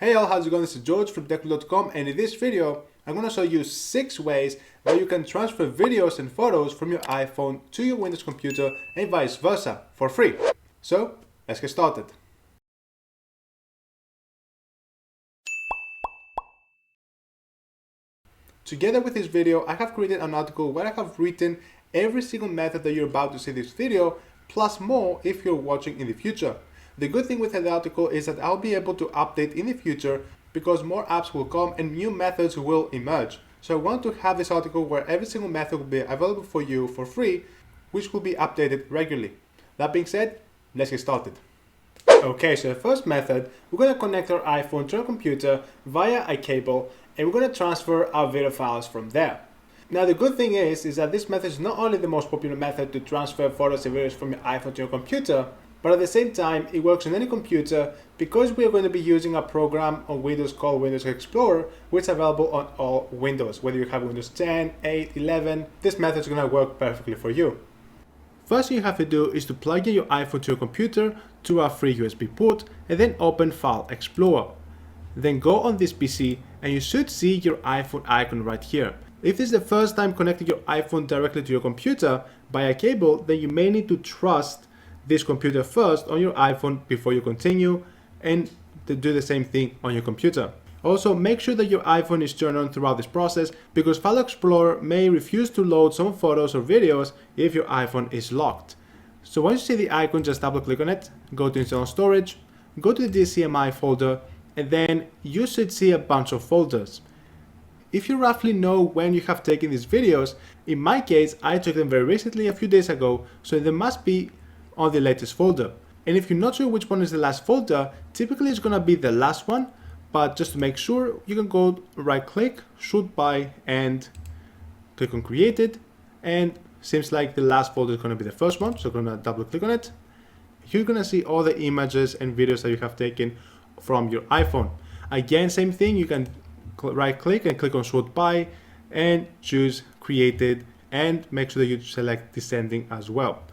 Hey all, how's it going? This is George from Untitled.com, and in this video I'm going to show you 6 ways that you can transfer videos and photos from your iPhone to your Windows computer and vice versa for free. So let's get started. Together with this video, I have created an article where I have written every single method that you're about to see this video, plus more if you're watching in the future. The good thing with the article is that I'll be able to update in the future because more apps will come and new methods will emerge. So I want to have this article where every single method will be available for you for free, which will be updated regularly. That being said, let's get started. Okay, so the first method, we're going to connect our iPhone to our computer via a cable, and we're going to transfer our video files from there. Now the good thing is that this method is not only the most popular method to transfer photos and videos from your iPhone to your computer, but at the same time it works on any computer because we are going to be using a program on Windows called Windows Explorer, which is available on all Windows. Whether you have Windows 10, 8, 11, this method is going to work perfectly for you. First thing you have to do is to plug in your iPhone to your computer to a free USB port and then open File Explorer. Then go on this PC and you should see your iPhone icon right here. If this is the first time connecting your iPhone directly to your computer by a cable, then you may need to trust this computer first on your iPhone before you continue and to do the same thing on your computer. Also, make sure that your iPhone is turned on throughout this process because File Explorer may refuse to load some photos or videos if your iPhone is locked. So once you see the icon, just double click on it, go to Internal Storage, go to the DCMI folder, and then you should see a bunch of folders. If you roughly know when you have taken these videos, in my case, I took them very recently, a few days ago, so they must be on the latest folder. And if you're not sure which one is the last folder, typically it's gonna be the last one, but just to make sure, you can go right click, shoot by, and click on created, and seems like the last folder is gonna be the first one, so I'm gonna double click on it. You're gonna see all the images and videos that you have taken from your iPhone. Again, same thing, you can right click and click on sort by and choose created and make sure that you select descending as well.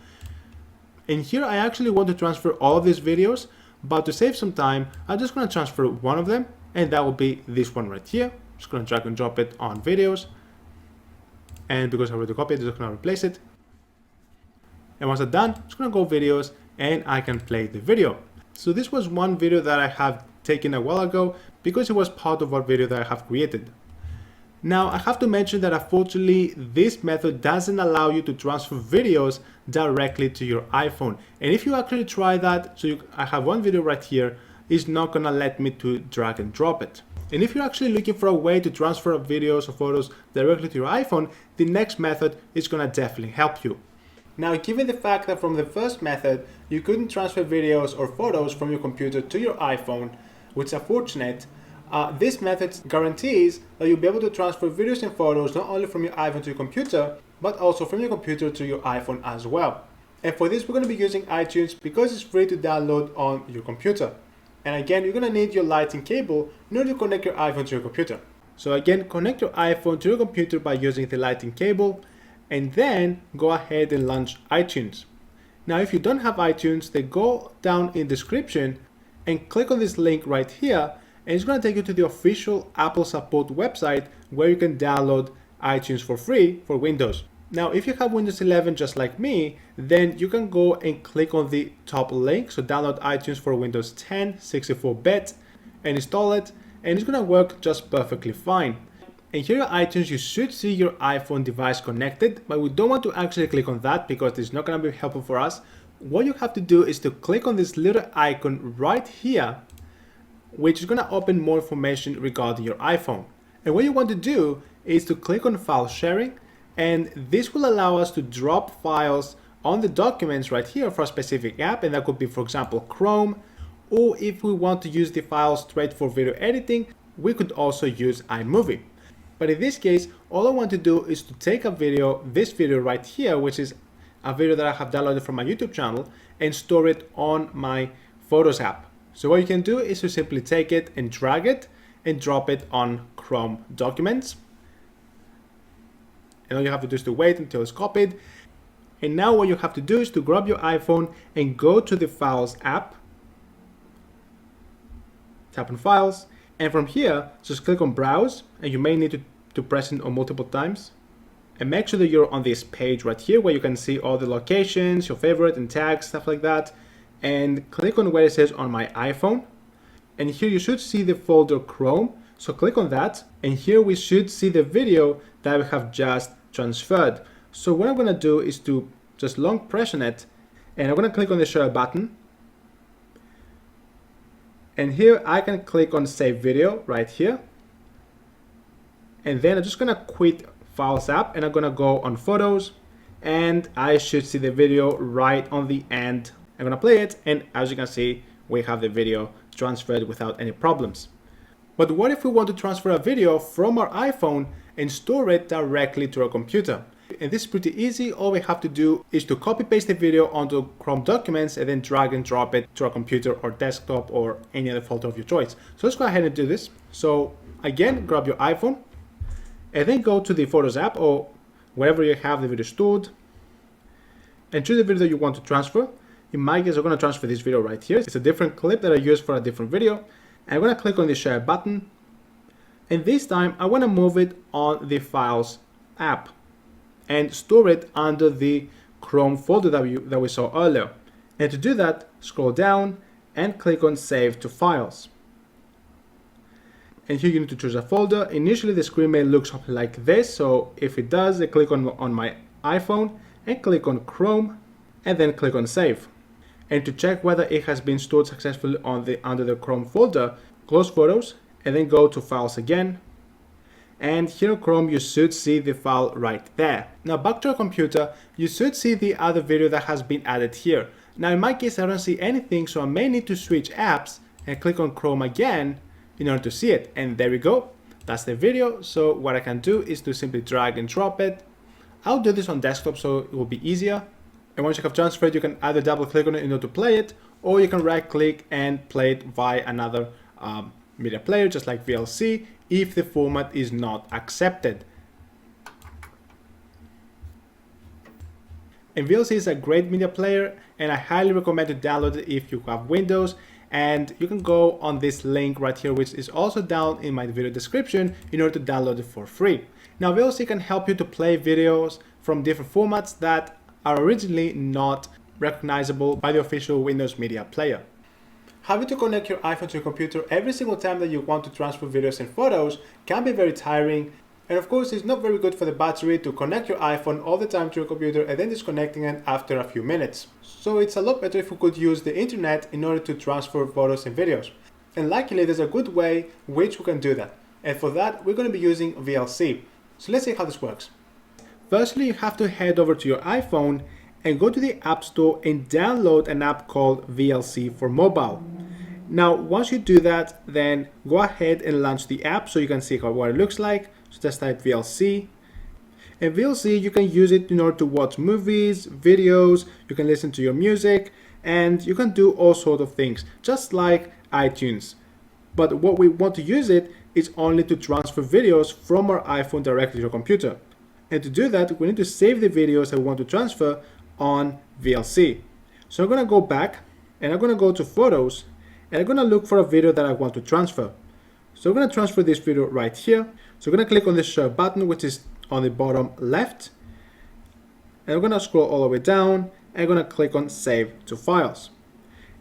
And here I actually want to transfer all of these videos, but to save some time, I'm just going to transfer one of them, and that will be this one right here. Just going to drag and drop it on videos, and because I already copied it, I'm just going to replace it. And once I'm done, I'm just going to go videos and I can play the video. So this was one video that I have taken a while ago because it was part of one video that I have created. Now I have to mention that unfortunately this method doesn't allow you to transfer videos directly to your iPhone, and if you actually try that, I have one video right here, it's not gonna let me to drag and drop it. And if you're actually looking for a way to transfer videos or photos directly to your iPhone, the next method is gonna definitely help you. Now, given the fact that from the first method you couldn't transfer videos or photos from your computer to your iPhone, which is unfortunate, this method guarantees that you'll be able to transfer videos and photos not only from your iPhone to your computer, but also from your computer to your iPhone as well. And for this, we're going to be using iTunes because it's free to download on your computer. And again, you're going to need your Lightning cable in order to connect your iPhone to your computer. So again, connect your iPhone to your computer by using the Lightning cable, and then go ahead and launch iTunes. Now, if you don't have iTunes, then go down in the description and click on this link right here, and it's going to take you to the official Apple support website where you can download iTunes for free for Windows. Now, if you have Windows 11 just like me, then you can go and click on the top link, so download iTunes for Windows 10, 64-bit, and install it, and it's going to work just perfectly fine. And here at iTunes, you should see your iPhone device connected, but we don't want to actually click on that because it's not going to be helpful for us. What you have to do is to click on this little icon right here, which is going to open more information regarding your iPhone. And what you want to do is to click on file sharing, and this will allow us to drop files on the documents right here for a specific app, and that could be, for example, Chrome, or if we want to use the files straight for video editing, we could also use iMovie. But in this case, all I want to do is to take a video, this video right here, which is a video that I have downloaded from my YouTube channel, and store it on my Photos app. So what you can do is to simply take it and drag it and drop it on Chrome documents. And all you have to do is to wait until it's copied. And now what you have to do is to grab your iPhone and go to the Files app, tap on Files, And from here, just click on browse, and you may need to press it on multiple times. And make sure that you're on this page right here where you can see all the locations, your favorite and tags, stuff like that. And click on where it says on my iPhone. And here you should see the folder Chrome. So click on that. And here we should see the video that we have just transferred. So what I'm going to do is to just long press on it. And I'm going to click on the share button. And here I can click on save video right here. And then I'm just going to quit Files app, and I'm going to go on Photos. And I should see the video right on the end. I'm going to play it. And as you can see, we have the video transferred without any problems. But what if we want to transfer a video from our iPhone and store it directly to our computer? And this is pretty easy. All we have to do is to copy paste the video onto Chrome documents and then drag and drop it to our computer or desktop or any other folder of your choice. So let's go ahead and do this. So again, grab your iPhone and then go to the Photos app or wherever you have the video stored and choose the video that you want to transfer. In my case, I'm going to transfer this video right here. It's a different clip that I use for a different video. And I'm going to click on the share button. And this time I want to move it on the Files app and store it under the Chrome folder that we saw earlier. And to do that, scroll down and click on Save to Files. And here you need to choose a folder. Initially the screen may look something like this. So if it does, I click on my iPhone and click on Chrome and then click on Save. And to check whether it has been stored successfully under the Chrome folder, close Photos and then go to Files again. And here in Chrome, you should see the file right there. Now back to our computer, you should see the other video that has been added here. Now in my case, I don't see anything, so I may need to switch apps and click on Chrome again in order to see it. And there we go. That's the video. So what I can do is to simply drag and drop it. I'll do this on desktop so it will be easier. And once you have transferred, you can either double click on it in order to play it, or you can right click and play it via another media player, just like VLC, if the format is not accepted. And VLC is a great media player, and I highly recommend to download it if you have Windows. And you can go on this link right here, which is also down in my video description, in order to download it for free. Now VLC can help you to play videos from different formats that are originally not recognizable by the official Windows media player. Having to connect your iPhone to your computer every single time that you want to transfer videos and photos can be very tiring. And of course, it's not very good for the battery to connect your iPhone all the time to your computer and then disconnecting it after a few minutes. So it's a lot better if we could use the internet in order to transfer photos and videos. And luckily, there's a good way which we can do that. And for that, we're going to be using VLC. So let's see how this works. Firstly, you have to head over to your iPhone and go to the App Store and download an app called VLC for mobile. Now, once you do that, then go ahead and launch the app so you can see what it looks like. So just type VLC. And VLC, you can use it in order to watch movies, videos, you can listen to your music, and you can do all sorts of things, just like iTunes. But what we want to use it is only to transfer videos from our iPhone directly to your computer. And to do that, we need to save the videos that we want to transfer on VLC. So I'm going to go back and I'm going to go to Photos and I'm going to look for a video that I want to transfer. So I'm going to transfer this video right here. So I'm going to click on the share button, which is on the bottom left. And I'm going to scroll all the way down and I'm going to click on Save to Files.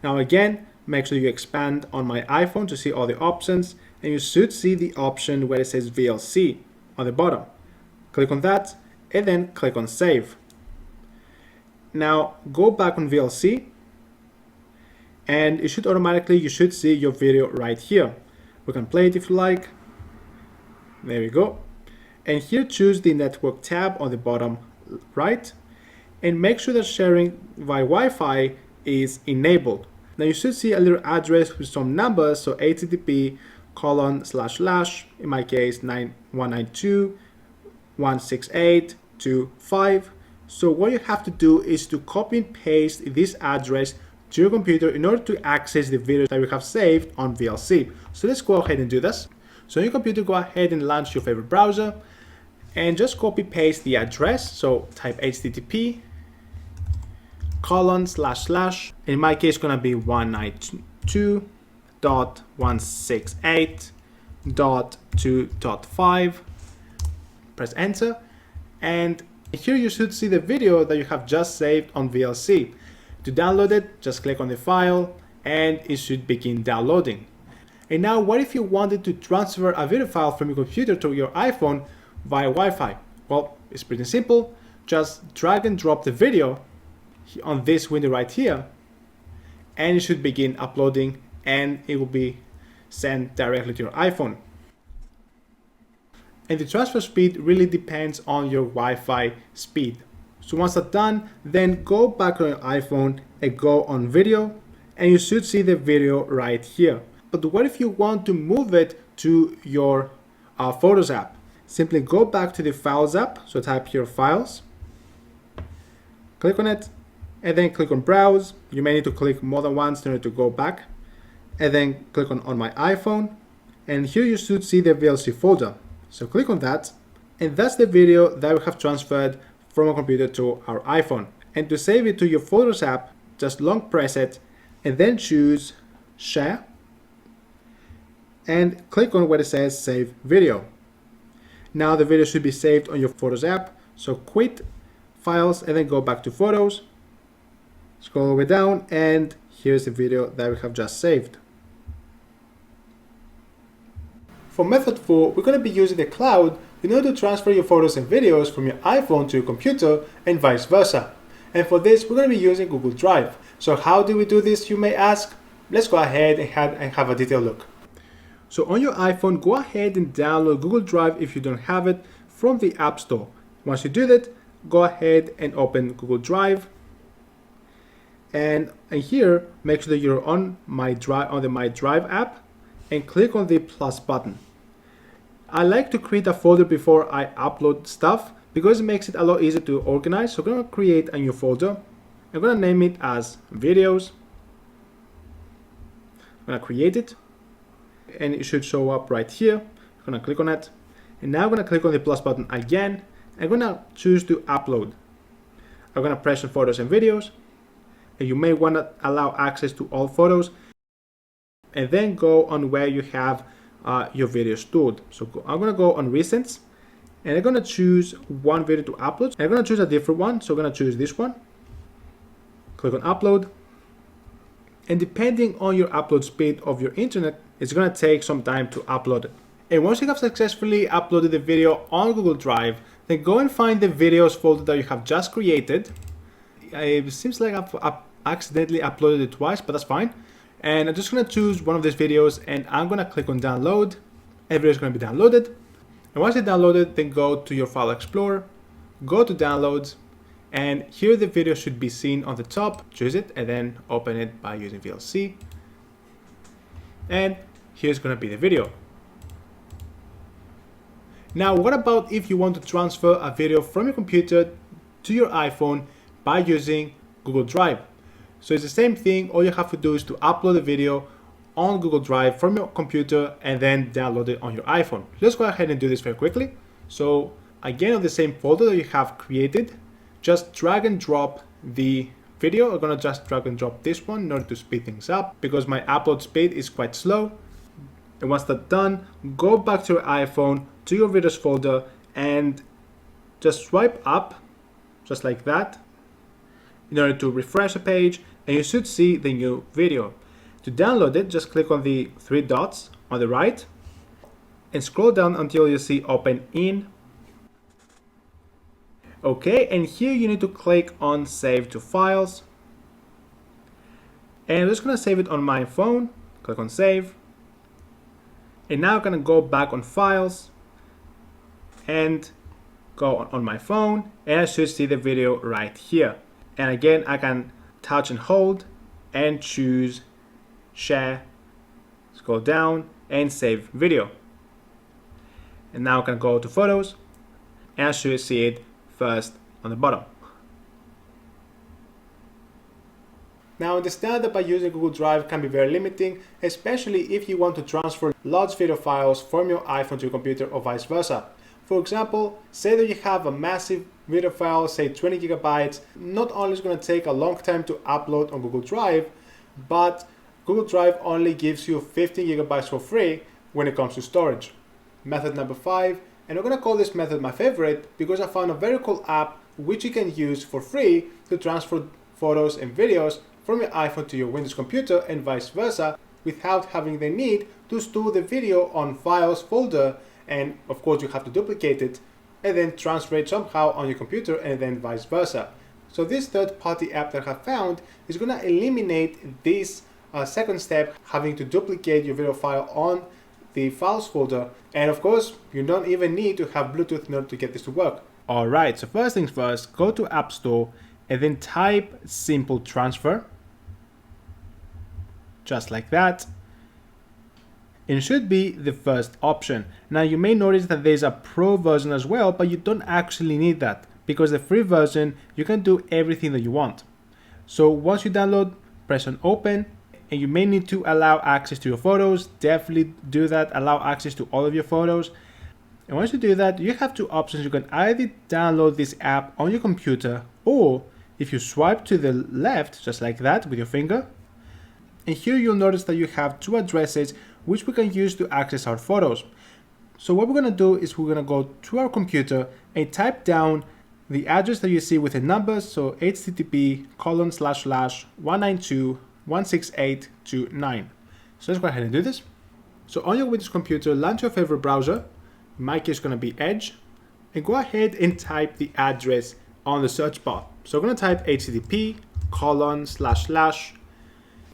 Now again, make sure you expand on my iPhone to see all the options, and you should see the option where it says VLC on the bottom. Click on that and then click on Save. Now go back on VLC and you should see your video right here. We can play it if you like. There we go. And here choose the network tab on the bottom right and make sure that sharing via Wi-Fi is enabled. Now you should see a little address with some numbers, so http:// in my case 192.168.2.5. So what you have to do is to copy and paste this address to your computer in order to access the videos that we have saved on VLC. So let's go ahead and do this. So on your computer, go ahead and launch your favorite browser and just copy paste the address. So type http:// in my case it's gonna be 192.168 6.2.5, press enter, and here you should see the video that you have just saved on VLC. To download it, just click on the file and it should begin downloading. And now what if you wanted to transfer a video file from your computer to your iPhone via Wi-Fi? Well, it's pretty simple. Just drag and drop the video on this window right here, and it should begin uploading and it will be sent directly to your iPhone. And the transfer speed really depends on your Wi-Fi speed. So once that's done, then go back on your iPhone and go on video, and you should see the video right here. But what if you want to move it to your Photos app? Simply go back to the Files app, so type here Files, click on it, and then click on Browse. You may need to click more than once in order to go back, and then click on My iPhone, and here you should see the VLC folder. So click on that, and that's the video that we have transferred from a computer to our iPhone. And to save it to your Photos app, just long press it, and then choose Share, and click on where it says Save Video. Now the video should be saved on your Photos app, so quit Files and then go back to Photos, scroll all the way down, and here's the video that we have just saved. For method 4, we're going to be using the cloud in order to transfer your photos and videos from your iPhone to your computer and vice versa. And for this, we're going to be using Google Drive. So how do we do this, you may ask? Let's go ahead and have a detailed look. So on your iPhone, go ahead and download Google Drive if you don't have it from the App Store. Once you do that, go ahead and open Google Drive. And here, make sure that you're on the My Drive app and click on the plus button. I like to create a folder before I upload stuff because it makes it a lot easier to organize. So I'm going to create a new folder. I'm going to name it as Videos. I'm going to create it, and it should show up right here. I'm going to click on it, and now I'm going to click on the plus button again. I'm going to choose to upload. I'm going to press on Photos and Videos, and you may want to allow access to all photos, and then go on where you have your video stored. So I'm going to go on Recents, and I'm going to choose one video to upload. I'm going to choose a different one, so I'm going to choose this one. Click on Upload, and depending on your upload speed of your internet, it's going to take some time to upload it. And once you have successfully uploaded the video on Google Drive, then go and find the videos folder that you have just created. It seems like I've accidentally uploaded it twice, but that's fine. And I'm just going to choose one of these videos, and I'm going to click on Download. The video is going to be downloaded. And once it's downloaded, then go to your File Explorer, go to Downloads, and here the video should be seen on the top. Choose it and then open it by using VLC. And here's going to be the video. Now, what about if you want to transfer a video from your computer to your iPhone by using Google Drive? So it's the same thing. All you have to do is to upload the video on Google Drive from your computer and then download it on your iPhone. Let's go ahead and do this very quickly. So again, on the same folder that you have created, just drag and drop the video. I'm going to just drag and drop this one in order to speed things up because my upload speed is quite slow. And once that's done, go back to your iPhone, to your videos folder, and just swipe up, just like that, in order to refresh the page, and you should see the new video. To download it, just click on the three dots on the right, and scroll down until you see Open In. Okay, and here you need to click on Save to Files. And I'm just going to save it on my phone. Click on Save. And now I'm going to go back on Files and go on my phone, and I should see the video right here. And again, I can touch and hold and choose Share, scroll down and Save Video. And now I can go to Photos, and I should see it first on the bottom. Now understand that by using Google Drive can be very limiting, especially if you want to transfer large video files from your iPhone to your computer or vice versa. For example, say that you have a massive video file, say 20 gigabytes, not only is it going to take a long time to upload on Google Drive, but Google Drive only gives you 15 gigabytes for free, when it comes to storage. Method number 5, and I'm going to call this method my favorite because I found a very cool app which you can use for free to transfer photos and videos from your iPhone to your Windows computer and vice versa without having the need to store the video on files folder, and of course you have to duplicate it and then transfer it somehow on your computer and then vice versa. So this third-party app that I have found is going to eliminate this second step, having to duplicate your video file on the files folder, and of course you don't even need to have Bluetooth in order to get this to work. Alright, so first things first, go to App Store and then type Simple Transfer, just like that. It should be the first option. Now you may notice that there's a pro version as well, but you don't actually need that because the free version you can do everything that you want. So once you download, press on open, and you may need to allow access to your photos. Definitely do that, allow access to all of your photos. And once you do that, you have two options. You can either download this app on your computer, or if you swipe to the left, just like that with your finger, and here you'll notice that you have two addresses which we can use to access our photos. So what we're going to do is we're going to go to our computer and type down the address that you see with the numbers, so http://192.168.29. So let's go ahead and do this. So on your Windows computer, launch your favorite browser. In my case, it's going to be Edge, and go ahead and type the address on the search bar. So I'm going to type http://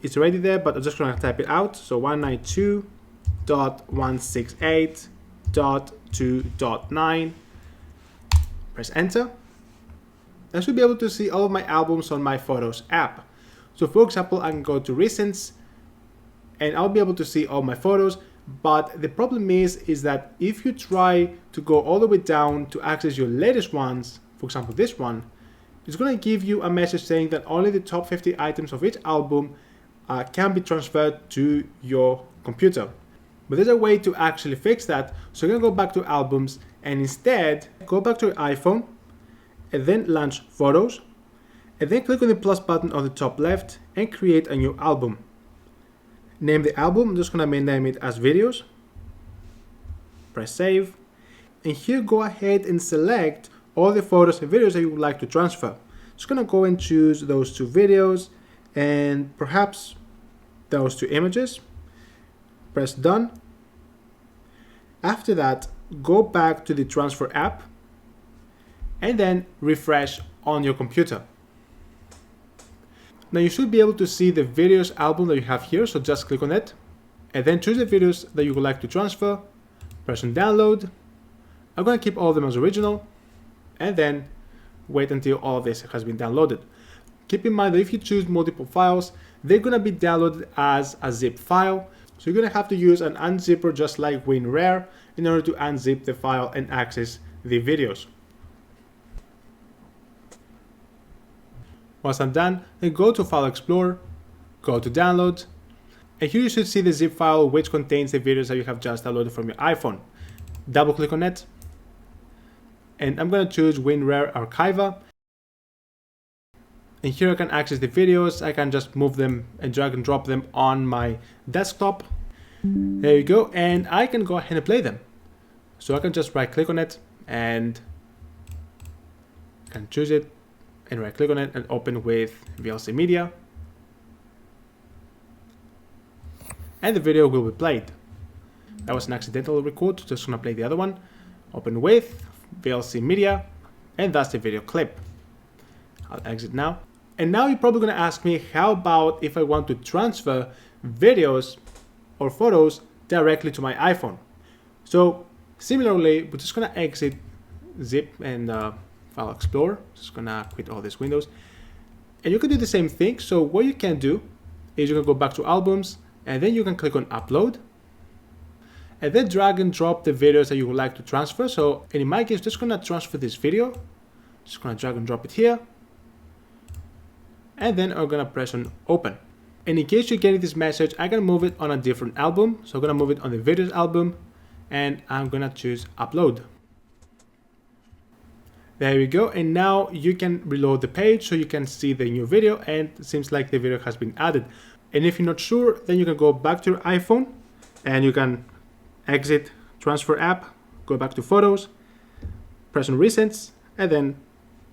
It's already there, but I'm just going to type it out. So 192.168.2.9. Press enter. I should be able to see all of my albums on my Photos app. So for example, I can go to Recents and I'll be able to see all my photos. But the problem is that if you try to go all the way down to access your latest ones, for example this one, it's going to give you a message saying that only the top 50 items of each album can be transferred to your computer. But there's a way to actually fix that. So you're going to go back to albums and instead go back to your iPhone and then launch Photos and then click on the plus button on the top left and create a new album. Name the album. I'm just going to name it as Videos. Press save, and here go ahead and select all the photos and videos that you would like to transfer. Just going to go and choose those two videos and perhaps those two images. Press done. After that, go back to the transfer app and then refresh on your computer. Now you should be able to see the videos album that you have here, so just click on it and then choose the videos that you would like to transfer. Press on download. I'm going to keep all of them as original and then wait until all of this has been downloaded. Keep in mind that if you choose multiple files, they're going to be downloaded as a zip file. So you're going to have to use an unzipper just like WinRAR in order to unzip the file and access the videos. Once I'm done, then go to File Explorer, go to Download, and here you should see the zip file which contains the videos that you have just downloaded from your iPhone. Double click on it, and I'm going to choose WinRAR Archiver. And here I can access the videos. I can just move them and drag and drop them on my desktop. There you go, and I can go ahead and play them. So I can just right click on it and I can choose it and right click on it and open with VLC Media. And the video will be played. That was an accidental record, just gonna play the other one. Open with VLC Media, and that's the video clip. I'll exit now. And now you're probably gonna ask me, how about if I want to transfer videos or photos directly to my iPhone? So similarly, we're just gonna exit Zip and File Explorer. Just gonna quit all these windows. And you can do the same thing. So what you can do is you can go back to Albums, and then you can click on Upload, and then drag and drop the videos that you would like to transfer. So in my case, just gonna transfer this video. Just gonna drag and drop it here. And then I'm gonna press on Open. And in case you're getting this message, I can move it on a different album. So I'm gonna move it on the videos album, and I'm gonna choose Upload. There we go, and now you can reload the page so you can see the new video, and it seems like the video has been added. And if you're not sure, then you can go back to your iPhone and you can exit transfer app, go back to photos, press on recents, and then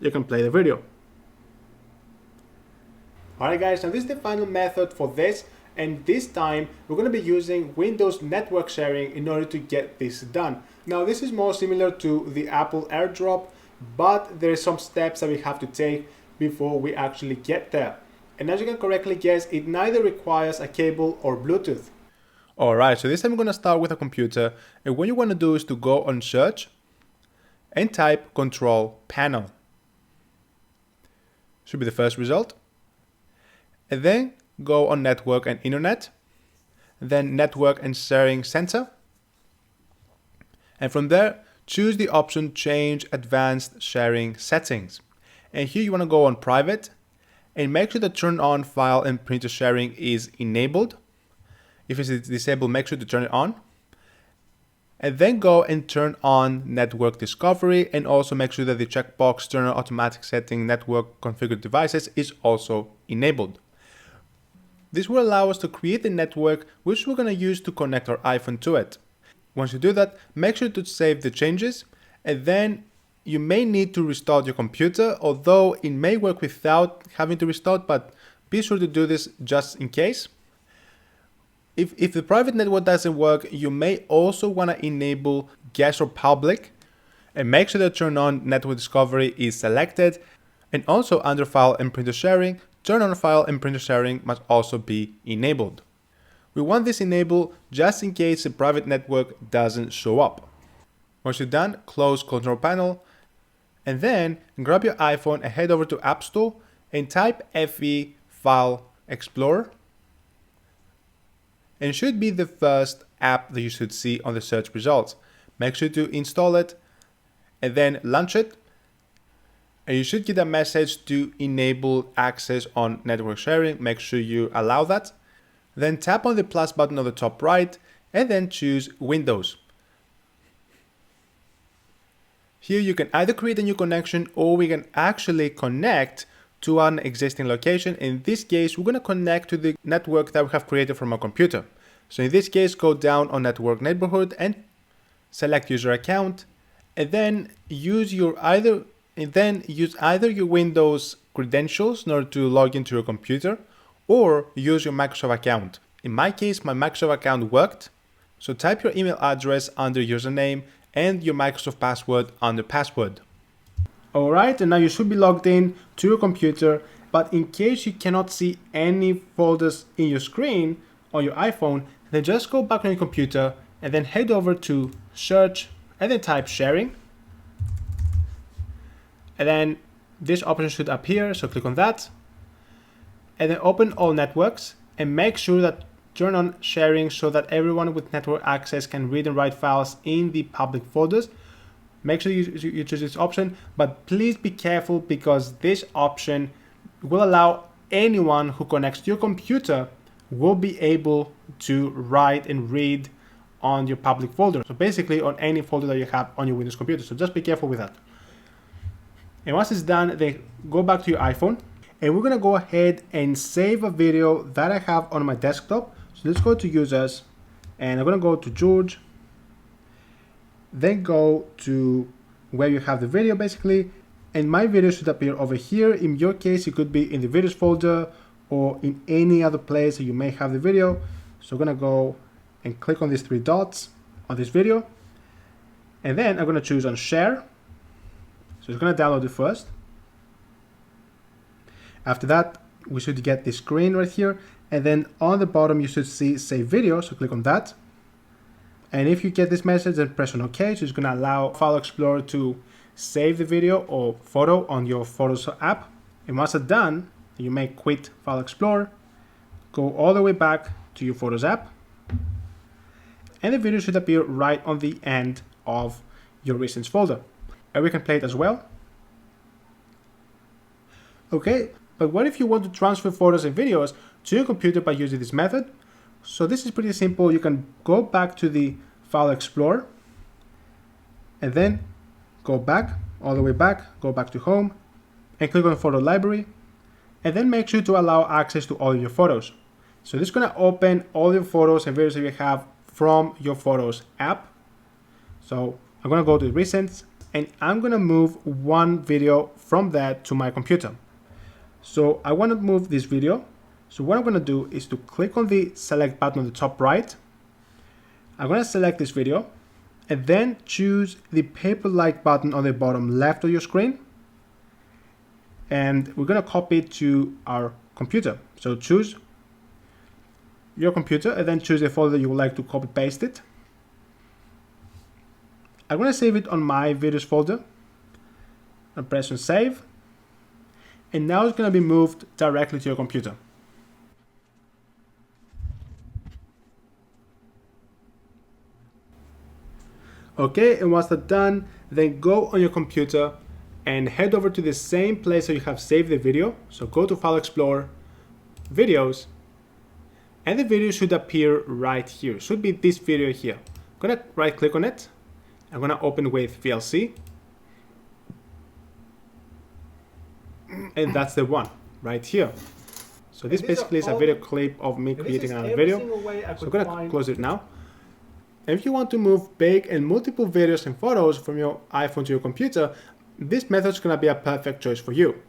you can play the video. Alright guys, now this is the final method for this, and this time we're going to be using Windows network sharing in order to get this done. Now this is more similar to the Apple AirDrop, but there are some steps that we have to take before we actually get there. And as you can correctly guess, it neither requires a cable or Bluetooth. Alright, so this time we're going to start with a computer, and what you want to do is to go on search and type control panel. Should be the first result. And then go on network and internet, then network and sharing center. And from there, choose the option change advanced sharing settings. And here you want to go on private and make sure that turn on file and printer sharing is enabled. If it's disabled, make sure to turn it on. And then go and turn on network discovery, and also make sure that the checkbox turn on automatic setting network configured devices is also enabled. This will allow us to create the network which we're going to use to connect our iPhone to it. Once you do that, make sure to save the changes, and then you may need to restart your computer, although it may work without having to restart, but be sure to do this just in case. If the private network doesn't work, you may also want to enable guest or public, and make sure that turn on network discovery is selected, and also under file and printer sharing, turn on file and printer sharing must also be enabled. We want this enabled just in case the private network doesn't show up. Once you're done, close control panel, and then grab your iPhone and head over to App Store and type FE File Explorer. And it should be the first app that you should see on the search results. Make sure to install it and then launch it. And you should get a message to enable access on network sharing. Make sure you allow that. Then tap on the plus button on the top right and then choose Windows. Here you can either create a new connection, or we can actually connect to an existing location. In this case, we're going to connect to the network that we have created from our computer. So in this case, go down on network neighborhood and select user account, and then use either your Windows credentials in order to log into your computer, or use your Microsoft account. In my case, my Microsoft account worked. So type your email address under username and your Microsoft password under password. Alright, and now you should be logged in to your computer, but in case you cannot see any folders in your screen on your iPhone, then just go back on your computer and then head over to search and then type sharing. And then this option should appear, so click on that. And then open all networks and make sure that turn on sharing so that everyone with network access can read and write files in the public folders. Make sure you choose this option, but please be careful because this option will allow anyone who connects to your computer will be able to write and read on your public folder. So basically on any folder that you have on your Windows computer. So just be careful with that. And once it's done, then go back to your iPhone, and we're gonna go ahead and save a video that I have on my desktop. So let's go to users, and I'm gonna go to George, then go to where you have the video basically, and my video should appear over here. In your case, it could be in the videos folder or in any other place that you may have the video. So I'm gonna go and click on these three dots on this video, and then I'm gonna choose on share. So it's gonna download it first. After that, we should get this screen right here, and then on the bottom you should see save video, so click on that. And if you get this message, then press on OK. So it's going to allow File Explorer to save the video or photo on your Photos app. And once it's done, you may quit File Explorer, go all the way back to your Photos app, and the video should appear right on the end of your Recents folder. And we can play it as well. Okay, but what if you want to transfer photos and videos to your computer by using this method? So this is pretty simple. You can go back to the File Explorer and then go back, all the way back, go back to Home and click on Photo Library, and then make sure to allow access to all of your photos. So this is going to open all your photos and videos that you have from your Photos app. So I'm gonna go to Recents, and I'm gonna move one video from that to my computer. So I wanna move this video. So what I'm gonna do is to click on the select button on the top right. I'm gonna select this video, and then choose the paper-like button on the bottom left of your screen. And we're gonna copy it to our computer. So choose your computer and then choose the folder you would like to copy paste it. I'm gonna save it on my videos folder. And press on save. And now it's gonna be moved directly to your computer. Okay, and once that's done, then go on your computer and head over to the same place where you have saved the video. So go to File Explorer, Videos, and the video should appear right here. It should be this video here. I'm gonna right click on it. I'm gonna open with VLC. And that's the one right here. So this basically is a video clip of me creating another video. So I'm gonna close it now. And if you want to move big and multiple videos and photos from your iPhone to your computer, this method is gonna be a perfect choice for you.